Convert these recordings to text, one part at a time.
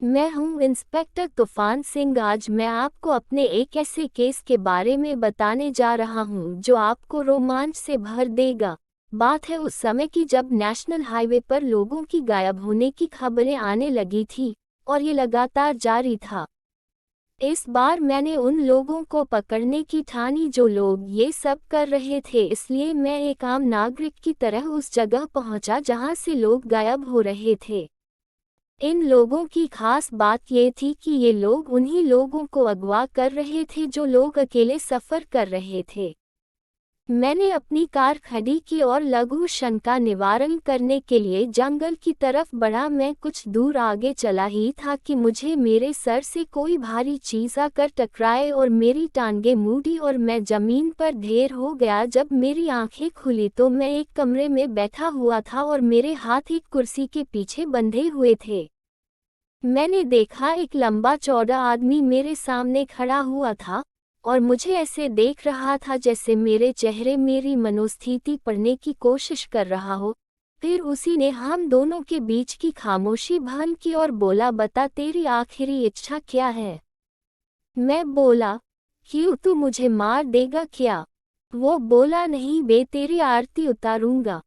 मैं हूं इंस्पेक्टर तूफान सिंह। आज मैं आपको अपने एक ऐसे केस के बारे में बताने जा रहा हूं जो आपको रोमांच से भर देगा। बात है उस समय की जब नेशनल हाईवे पर लोगों की गायब होने की खबरें आने लगी थी और ये लगातार जारी था। इस बार मैंने उन लोगों को पकड़ने की ठानी जो लोग ये सब कर रहे थे, इसलिए मैं एक आम नागरिक की तरह उस जगह पहुंचा जहां से लोग गायब हो रहे थे। इन लोगों की खास बात ये थी कि ये लोग उन्हीं लोगों को अगवा कर रहे थे जो लोग अकेले सफ़र कर रहे थे। मैंने अपनी कार खड़ी की और लघु शंका निवारण करने के लिए जंगल की तरफ बढ़ा। मैं कुछ दूर आगे चला ही था कि मुझे मेरे सर से कोई भारी चीज़ आकर टकराए और मेरी टांगें मुड़ी और मैं ज़मीन पर ढेर हो गया। जब मेरी आंखें खुली तो मैं एक कमरे में बैठा हुआ था और मेरे हाथ एक कुर्सी के पीछे बंधे हुए थे। मैंने देखा एक लंबा चौड़ा आदमी मेरे सामने खड़ा हुआ था और मुझे ऐसे देख रहा था जैसे मेरे चेहरे मेरी मनोस्थिति पढ़ने की कोशिश कर रहा हो। फिर उसी ने हम दोनों के बीच की खामोशी भंग की और बोला, बता तेरी आखिरी इच्छा क्या है। मैं बोला, क्यों तू मुझे मार देगा क्या। वो बोला, नहीं बे, तेरी आरती उतारूंगा।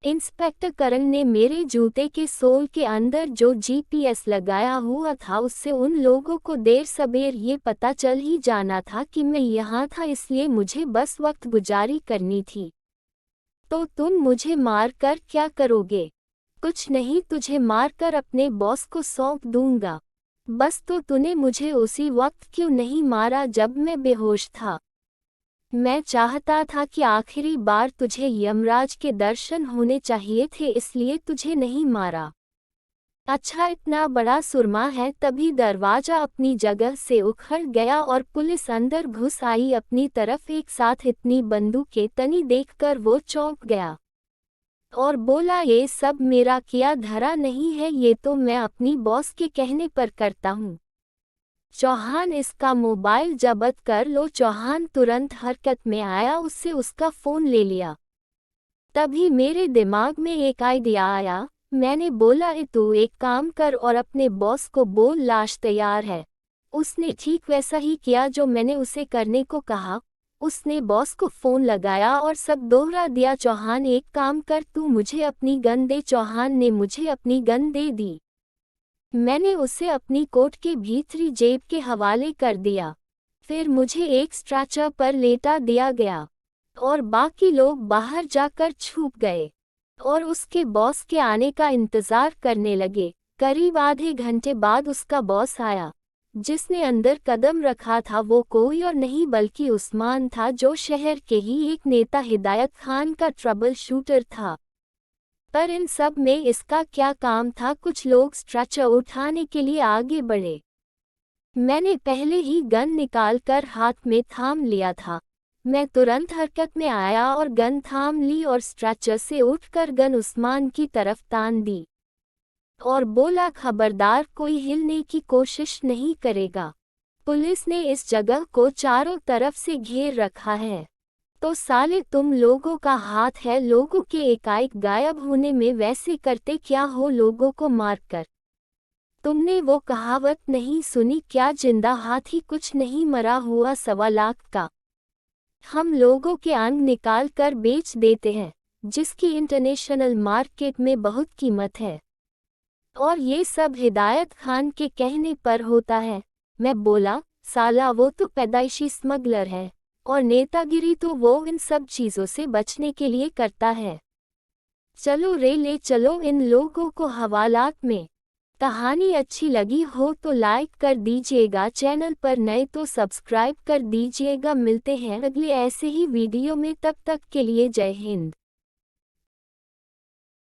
इंस्पेक्टर करण ने मेरे जूते के सोल के अंदर जो जीपीएस लगाया हुआ था उससे उन लोगों को देर सबेर ये पता चल ही जाना था कि मैं यहाँ था, इसलिए मुझे बस वक्त गुजारी करनी थी। तो तुम मुझे मार कर क्या करोगे। कुछ नहीं, तुझे मार कर अपने बॉस को सौंप दूंगा। बस तो तूने मुझे उसी वक्त क्यों नहीं मारा जब मैं बेहोश था। मैं चाहता था कि आखिरी बार तुझे यमराज के दर्शन होने चाहिए थे, इसलिए तुझे नहीं मारा। अच्छा, इतना बड़ा सुरमा है। तभी दरवाजा अपनी जगह से उखड़ गया और पुलिस अंदर घुस आई। अपनी तरफ एक साथ इतनी बंदूकें तनी देखकर वो चौंक गया और बोला, ये सब मेरा किया धरा नहीं है, ये तो मैं अपनी बॉस के कहने पर करता हूँ। चौहान, इसका मोबाइल जब्त कर लो। चौहान तुरंत हरकत में आया, उससे उसका फ़ोन ले लिया। तभी मेरे दिमाग में एक आइडिया आया। मैंने बोला, तू एक काम कर और अपने बॉस को बोल लाश तैयार है। उसने ठीक वैसा ही किया जो मैंने उसे करने को कहा। उसने बॉस को फ़ोन लगाया और सब दोहरा दिया। चौहान, एक काम कर, तू मुझे अपनी गन दे। चौहान ने मुझे अपनी गन दे दी। मैंने उसे अपनी कोट के भीतरी जेब के हवाले कर दिया। फिर मुझे एक स्ट्रेचर पर लेटा दिया गया और बाकी लोग बाहर जाकर छुप गए और उसके बॉस के आने का इंतज़ार करने लगे। करीब आधे घंटे बाद उसका बॉस आया। जिसने अंदर कदम रखा था वो कोई और नहीं बल्कि उस्मान था, जो शहर के ही एक नेता हिदायत खान का ट्रबल शूटर था। पर इन सब में इसका क्या काम था। कुछ लोग स्ट्रेचर उठाने के लिए आगे बढ़े। मैंने पहले ही गन निकालकर हाथ में थाम लिया था। मैं तुरंत हरकत में आया और गन थाम ली और स्ट्रेचर से उठकर गन उस्मान की तरफ तान दी और बोला, खबरदार, कोई हिलने की कोशिश नहीं करेगा। पुलिस ने इस जगह को चारों तरफ से घेर रखा है। तो साले, तुम लोगों का हाथ है लोगों के एकाएक गायब होने में। वैसे करते क्या हो लोगों को मारकर। तुमने वो कहावत नहीं सुनी क्या, जिंदा हाथी कुछ नहीं मरा हुआ 1.25 लाख का। हम लोगों के अंग निकाल कर बेच देते हैं जिसकी इंटरनेशनल मार्केट में बहुत कीमत है, और ये सब हिदायत खान के कहने पर होता है। मैं बोला, साला, वो तो पैदाइशी स्मगलर है और नेतागिरी तो वो इन सब चीज़ों से बचने के लिए करता है। चलो रे, ले चलो इन लोगों को हवालात में। कहानी अच्छी लगी हो तो लाइक कर दीजिएगा, चैनल पर नए तो सब्सक्राइब कर दीजिएगा। मिलते हैं अगले ऐसे ही वीडियो में, तब तक के लिए जय हिंद।